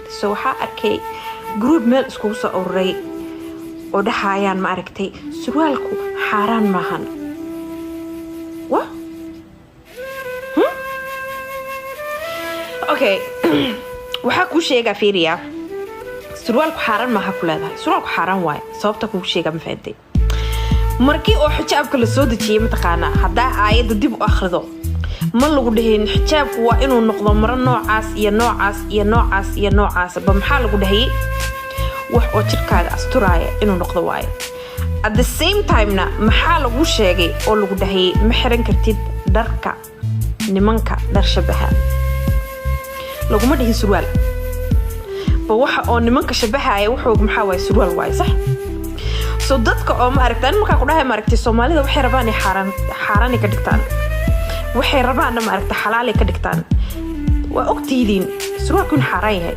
so waxaa arkay group meel iskugu soo ururay oo dhahayaan ma aragtay surwaalku xaaraan maahan wa okay waxaa ku sheega fiiriya surwaalku xaaraan maaha ku leedahay surwaalku xaaraan waay sababta ku sheega ma fahamtay markii oo xijaabka la soo dejiyay mataqaana hadaa aayada dib u akhrido ma lagu dhahin xijaabku waa inuu noqdo maro noocaas iyo noocaas iyo noocaas iyo noocaas ba maxaa lagu dhahay wax oo jirkaaga asturaaya inuu noqdo waay at the same time na maxaa lagu sheegay oo lagu dhahay ma xiran kartid dharka nimanka dhar shabaha laguma dhihin surwaal ba waxa oo nimanka shabahaaya wuxuu maxaa waay surwaal waay sax so dadka oo ma aragtaan markaa ku dhahay ma aragtay Soomaalida waxay rabaan inay xaaraan ka dhigtaan waxay rabaan ma aragtay xalaal ka dhigtaan waa ogtiidin surwaalku xaaraan yahay